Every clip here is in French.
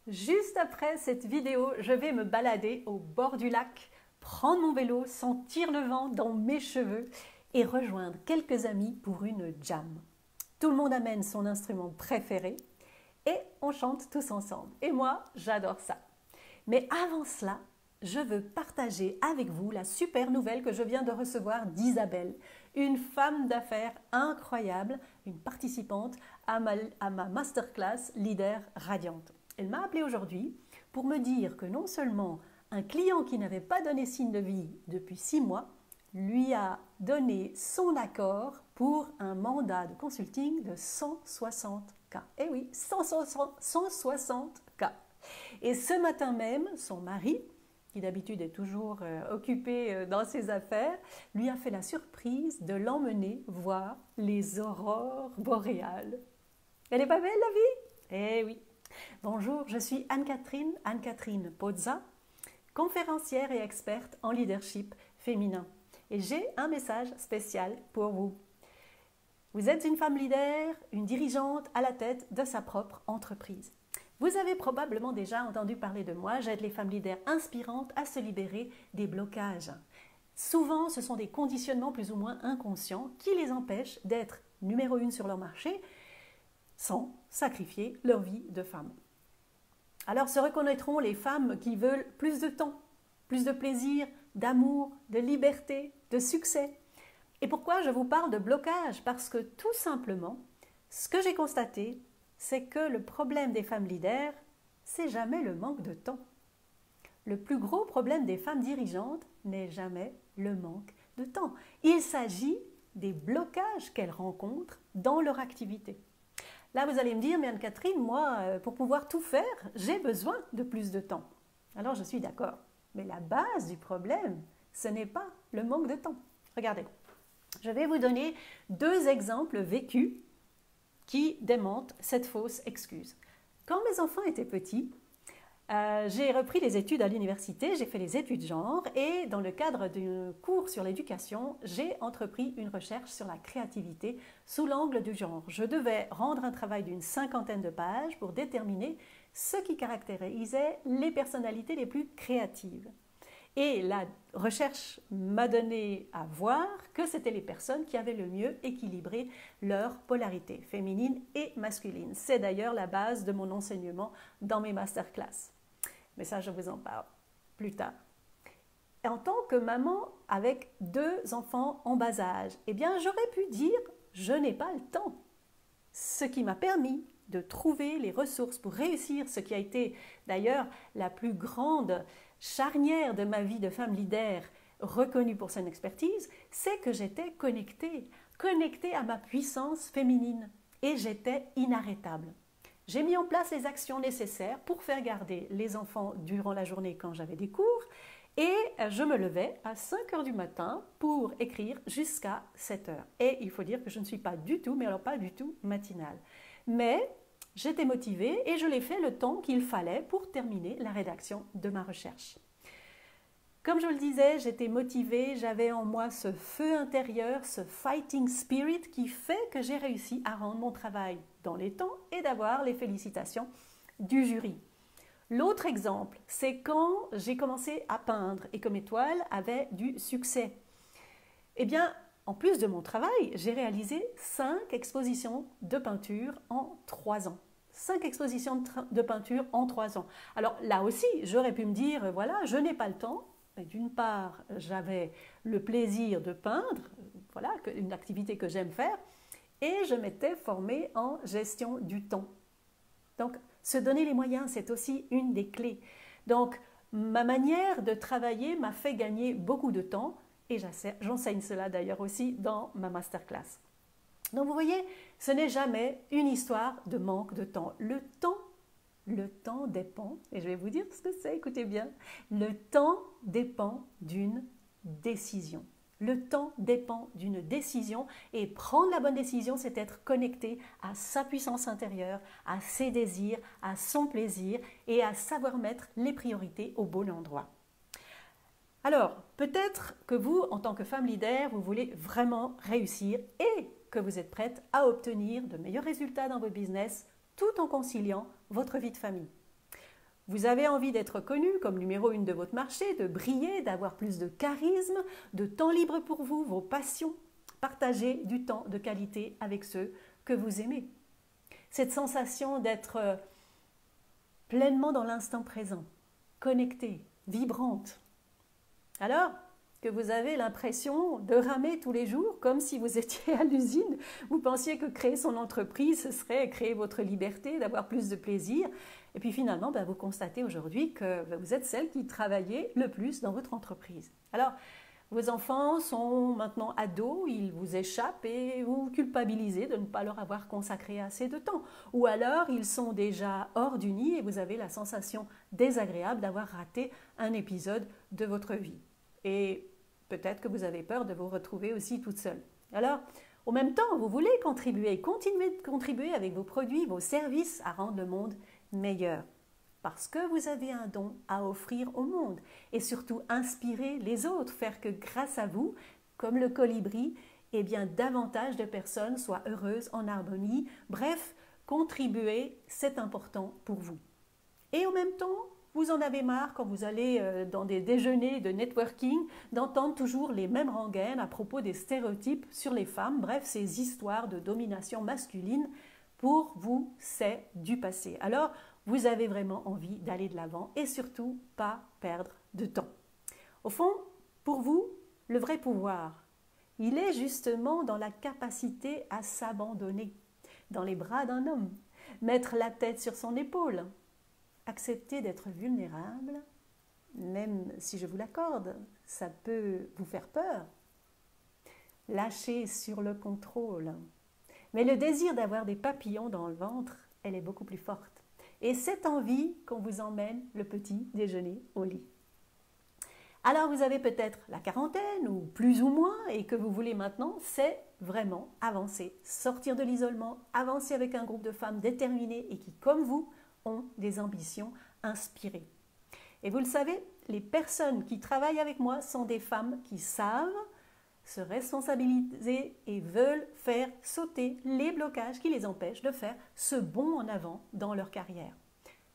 Juste après cette vidéo, je vais me balader au bord du lac, prendre mon vélo, sentir le vent dans mes cheveux et rejoindre quelques amis pour une jam. Tout le monde amène son instrument préféré et on chante tous ensemble. Et moi, j'adore ça. Mais avant cela, je veux partager avec vous la super nouvelle que je viens de recevoir d'Isabelle, une femme d'affaires incroyable, une participante à ma masterclass Leader Radiante. Elle m'a appelée aujourd'hui pour me dire que non seulement un client qui n'avait pas donné signe de vie depuis 6 mois lui a donné son accord pour un mandat de consulting de 160K. Eh oui, 160K. Et ce matin même, son mari, qui d'habitude est toujours occupé dans ses affaires, lui a fait la surprise de l'emmener voir les aurores boréales. Elle n'est pas belle la vie? Eh oui. Bonjour, je suis Anne-Catherine Pozza, conférencière et experte en leadership féminin. Et j'ai un message spécial pour vous. Vous êtes une femme leader, une dirigeante à la tête de sa propre entreprise. Vous avez probablement déjà entendu parler de moi, j'aide les femmes leaders inspirantes à se libérer des blocages. Souvent, ce sont des conditionnements plus ou moins inconscients qui les empêchent d'être numéro 1 sur leur marché sans sacrifier leur vie de femme. Alors se reconnaîtront les femmes qui veulent plus de temps, plus de plaisir, d'amour, de liberté, de succès. Et pourquoi je vous parle de blocage? Parce que tout simplement, ce que j'ai constaté, c'est que le problème des femmes leaders, c'est jamais le manque de temps. Le plus gros problème des femmes dirigeantes n'est jamais le manque de temps. Il s'agit des blocages qu'elles rencontrent dans leur activité. Là, vous allez me dire, mais Anne-Catherine, moi, pour pouvoir tout faire, j'ai besoin de plus de temps. Alors, je suis d'accord. Mais la base du problème, ce n'est pas le manque de temps. Regardez, je vais vous donner 2 exemples vécus qui démentent cette fausse excuse. Quand mes enfants étaient petits, j'ai repris les études à l'université, j'ai fait les études genre et dans le cadre d'un cours sur l'éducation, j'ai entrepris une recherche sur la créativité sous l'angle du genre. Je devais rendre un travail d'une 50aine de pages pour déterminer ce qui caractérisait les personnalités les plus créatives. Et la recherche m'a donné à voir que c'était les personnes qui avaient le mieux équilibré leur polarité féminine et masculine. C'est d'ailleurs la base de mon enseignement dans mes masterclass. Mais ça, je vous en parle plus tard. Et en tant que maman avec 2 enfants en bas âge, eh bien, j'aurais pu dire « je n'ai pas le temps ». Ce qui m'a permis de trouver les ressources pour réussir, ce qui a été d'ailleurs la plus grande charnière de ma vie de femme leader reconnue pour son expertise, c'est que j'étais connectée à ma puissance féminine et j'étais inarrêtable. J'ai mis en place les actions nécessaires pour faire garder les enfants durant la journée quand j'avais des cours et je me levais à 5 heures du matin pour écrire jusqu'à 7 heures. Et il faut dire que je ne suis pas du tout, mais alors pas du tout matinale. Mais j'étais motivée et je l'ai fait le temps qu'il fallait pour terminer la rédaction de ma recherche. Comme je le disais, j'étais motivée, j'avais en moi ce feu intérieur, ce fighting spirit qui fait que j'ai réussi à rendre mon travail dans les temps et d'avoir les félicitations du jury. L'autre exemple, c'est quand j'ai commencé à peindre et que mes toiles avaient du succès. Eh bien, en plus de mon travail, j'ai réalisé 5 expositions de peinture en 3 ans. 5 expositions de peinture en 3 ans. Alors là aussi, j'aurais pu me dire, voilà, je n'ai pas le temps. D'une part, j'avais le plaisir de peindre, voilà, une activité que j'aime faire, et je m'étais formée en gestion du temps. Donc, se donner les moyens, c'est aussi une des clés. Donc, ma manière de travailler m'a fait gagner beaucoup de temps, et j'enseigne cela d'ailleurs aussi dans ma masterclass. Donc, vous voyez, ce n'est jamais une histoire de manque de temps. Le temps dépend, et je vais vous dire ce que c'est, écoutez bien, le temps dépend d'une décision. Le temps dépend d'une décision et prendre la bonne décision, c'est être connecté à sa puissance intérieure, à ses désirs, à son plaisir et à savoir mettre les priorités au bon endroit. Alors, peut-être que vous, en tant que femme leader, vous voulez vraiment réussir et que vous êtes prête à obtenir de meilleurs résultats dans votre business tout en conciliant votre vie de famille. Vous avez envie d'être connu comme numéro 1 de votre marché, de briller, d'avoir plus de charisme, de temps libre pour vous, vos passions. Partagez du temps de qualité avec ceux que vous aimez. Cette sensation d'être pleinement dans l'instant présent, connectée, vibrante. Alors que vous avez l'impression de ramer tous les jours comme si vous étiez à l'usine, vous pensiez que créer son entreprise, ce serait créer votre liberté, d'avoir plus de plaisir. Et puis finalement, vous constatez aujourd'hui que vous êtes celle qui travaillait le plus dans votre entreprise. Alors, vos enfants sont maintenant ados, ils vous échappent et vous culpabilisez de ne pas leur avoir consacré assez de temps. Ou alors, ils sont déjà hors du nid et vous avez la sensation désagréable d'avoir raté un épisode de votre vie. Et peut-être que vous avez peur de vous retrouver aussi toute seule. Alors, au même temps, vous voulez contribuer, continuer de contribuer avec vos produits, vos services à rendre le monde meilleur. Parce que vous avez un don à offrir au monde et surtout inspirer les autres, faire que grâce à vous, comme le colibri, davantage de personnes soient heureuses, en harmonie. Bref, contribuer, c'est important pour vous. Et en même temps, vous en avez marre quand vous allez dans des déjeuners de networking d'entendre toujours les mêmes rengaines à propos des stéréotypes sur les femmes, bref, ces histoires de domination masculine. Pour vous, c'est du passé. Alors, vous avez vraiment envie d'aller de l'avant et surtout pas perdre de temps. Au fond, pour vous, le vrai pouvoir, il est justement dans la capacité à s'abandonner dans les bras d'un homme, mettre la tête sur son épaule, accepter d'être vulnérable, même si je vous l'accorde, ça peut vous faire peur. Lâcher sur le contrôle. Mais le désir d'avoir des papillons dans le ventre, elle est beaucoup plus forte. Et c'est envie qu'on vous emmène le petit déjeuner au lit. Alors vous avez peut-être la quarantaine ou plus ou moins et que vous voulez maintenant, c'est vraiment avancer, sortir de l'isolement, avancer avec un groupe de femmes déterminées et qui, comme vous, ont des ambitions inspirées. Et vous le savez, les personnes qui travaillent avec moi sont des femmes qui savent se responsabiliser et veulent faire sauter les blocages qui les empêchent de faire ce bond en avant dans leur carrière.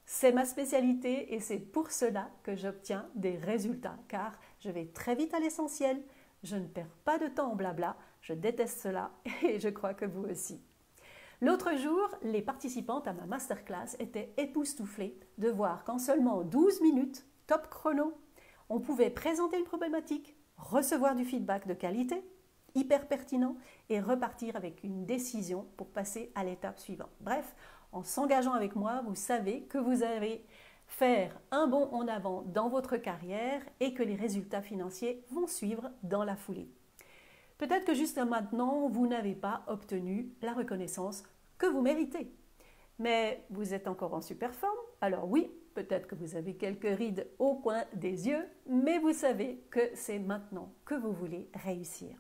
C'est ma spécialité et c'est pour cela que j'obtiens des résultats, car je vais très vite à l'essentiel, je ne perds pas de temps en blabla, je déteste cela et je crois que vous aussi. L'autre jour, les participantes à ma masterclass étaient époustouflées de voir qu'en seulement 12 minutes, top chrono, on pouvait présenter une problématique, recevoir du feedback de qualité, hyper pertinent, et repartir avec une décision pour passer à l'étape suivante. Bref, en s'engageant avec moi, vous savez que vous allez faire un bond en avant dans votre carrière et que les résultats financiers vont suivre dans la foulée. Peut-être que jusqu'à maintenant, vous n'avez pas obtenu la reconnaissance que vous méritez. Mais vous êtes encore en super forme, alors oui, peut-être que vous avez quelques rides au coin des yeux, mais vous savez que c'est maintenant que vous voulez réussir.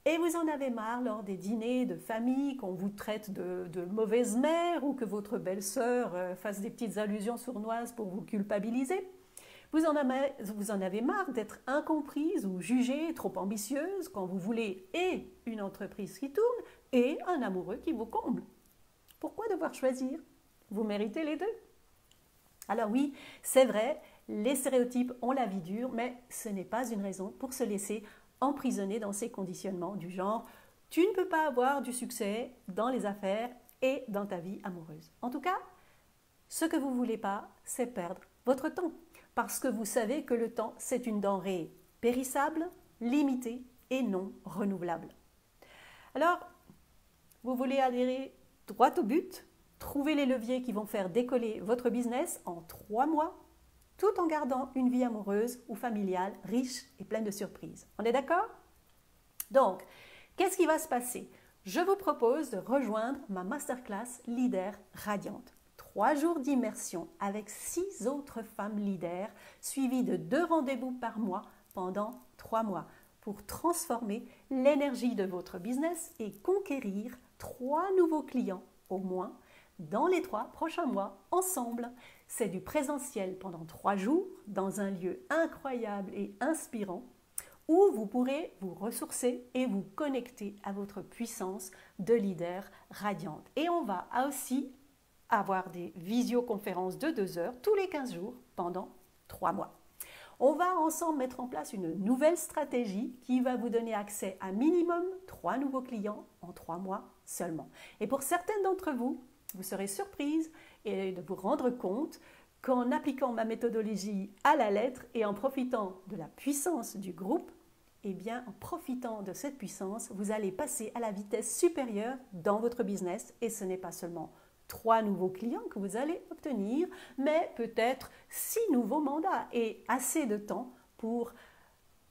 Et vous en avez marre lors des dîners de famille qu'on vous traite de mauvaise mère ou que votre belle-sœur fasse des petites allusions sournoises pour vous culpabiliser. Vous en avez marre d'être incomprise ou jugée trop ambitieuse quand vous voulez et une entreprise qui tourne et un amoureux qui vous comble. Pourquoi devoir choisir? Vous méritez les deux. Alors oui, c'est vrai, les stéréotypes ont la vie dure, mais ce n'est pas une raison pour se laisser emprisonner dans ces conditionnements du genre « tu ne peux pas avoir du succès dans les affaires et dans ta vie amoureuse ». En tout cas, ce que vous ne voulez pas, c'est perdre votre temps. Parce que vous savez que le temps, c'est une denrée périssable, limitée et non renouvelable. Alors, vous voulez aller droit au but, trouver les leviers qui vont faire décoller votre business en 3 mois, tout en gardant une vie amoureuse ou familiale riche et pleine de surprises. On est d'accord? Donc, qu'est-ce qui va se passer? Je vous propose de rejoindre ma masterclass Leader Radiante. 3 jours d'immersion avec 6 autres femmes leaders, suivies de 2 rendez-vous par mois pendant 3 mois pour transformer l'énergie de votre business et conquérir 3 nouveaux clients au moins dans les 3 prochains mois ensemble. C'est du présentiel pendant 3 jours dans un lieu incroyable et inspirant où vous pourrez vous ressourcer et vous connecter à votre puissance de leader radiante. Et on va aussi avoir des visioconférences de 2 heures tous les 15 jours pendant 3 mois. On va ensemble mettre en place une nouvelle stratégie qui va vous donner accès à minimum 3 nouveaux clients en 3 mois seulement. Et pour certaines d'entre vous, vous serez surprise de vous rendre compte qu'en appliquant ma méthodologie à la lettre et en profitant de la puissance du groupe, eh bien, en profitant de cette puissance, vous allez passer à la vitesse supérieure dans votre business et ce n'est pas seulement 3 nouveaux clients que vous allez obtenir, mais peut-être 6 nouveaux mandats et assez de temps pour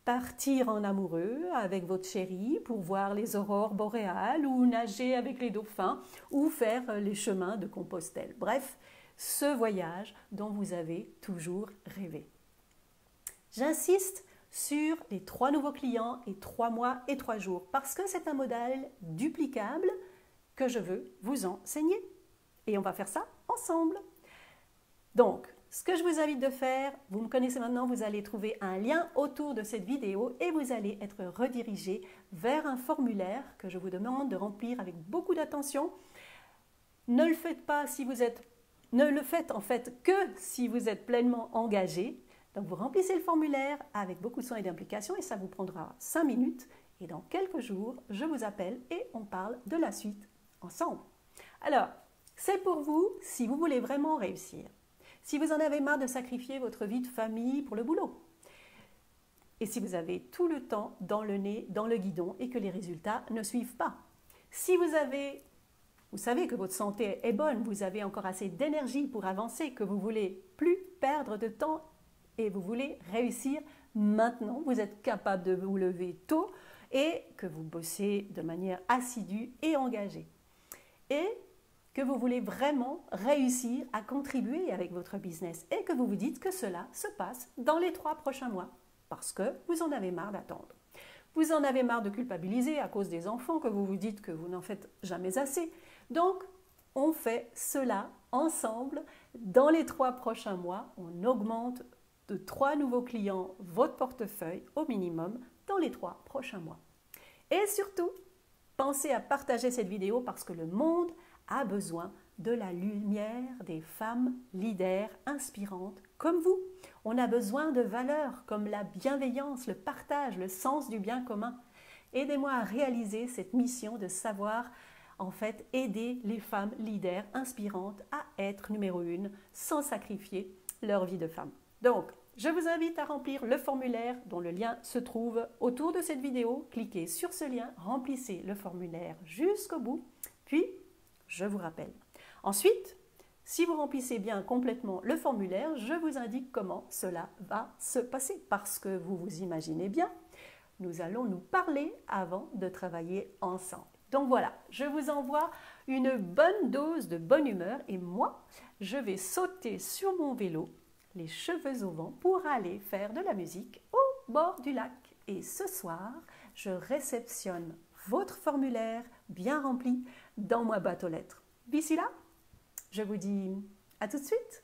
partir en amoureux avec votre chéri, pour voir les aurores boréales ou nager avec les dauphins ou faire les chemins de Compostelle. Bref, ce voyage dont vous avez toujours rêvé. J'insiste sur les 3 nouveaux clients et 3 mois et 3 jours parce que c'est un modèle duplicable que je veux vous enseigner. Et on va faire ça ensemble. Donc, ce que je vous invite de faire, vous me connaissez maintenant, vous allez trouver un lien autour de cette vidéo et vous allez être redirigé vers un formulaire que je vous demande de remplir avec beaucoup d'attention. Ne le faites pas si vous êtes, ne le faites en fait que si vous êtes pleinement engagé. Donc, vous remplissez le formulaire avec beaucoup de soin et d'implication et ça vous prendra 5 minutes. Et dans quelques jours, je vous appelle et on parle de la suite ensemble. Alors, c'est pour vous si vous voulez vraiment réussir. Si vous en avez marre de sacrifier votre vie de famille pour le boulot. Et si vous avez tout le temps dans le nez, dans le guidon et que les résultats ne suivent pas. Si vous savez que votre santé est bonne, vous avez encore assez d'énergie pour avancer, que vous voulez plus perdre de temps et vous voulez réussir maintenant, vous êtes capable de vous lever tôt et que vous bossez de manière assidue et engagée. Et que vous voulez vraiment réussir à contribuer avec votre business et que vous vous dites que cela se passe dans les 3 prochains mois parce que vous en avez marre d'attendre. Vous en avez marre de culpabiliser à cause des enfants, que vous vous dites que vous n'en faites jamais assez. Donc, on fait cela ensemble. Dans les 3 prochains mois, on augmente de 3 nouveaux clients votre portefeuille au minimum dans les 3 prochains mois. Et surtout, pensez à partager cette vidéo parce que le monde a besoin de la lumière des femmes leaders inspirantes comme vous. On a besoin de valeurs comme la bienveillance, le partage, le sens du bien commun. Aidez-moi à réaliser cette mission de savoir, en fait, aider les femmes leaders inspirantes à être numéro 1 sans sacrifier leur vie de femme. Donc, je vous invite à remplir le formulaire dont le lien se trouve autour de cette vidéo. Cliquez sur ce lien, remplissez le formulaire jusqu'au bout, puis je vous rappelle. Ensuite, si vous remplissez bien complètement le formulaire, je vous indique comment cela va se passer. Parce que vous vous imaginez bien, nous allons nous parler avant de travailler ensemble. Donc voilà, je vous envoie une bonne dose de bonne humeur et moi, je vais sauter sur mon vélo, les cheveux au vent, pour aller faire de la musique au bord du lac. Et ce soir, je réceptionne votre formulaire bien rempli dans ma boîte aux lettres. D'ici là, je vous dis à tout de suite.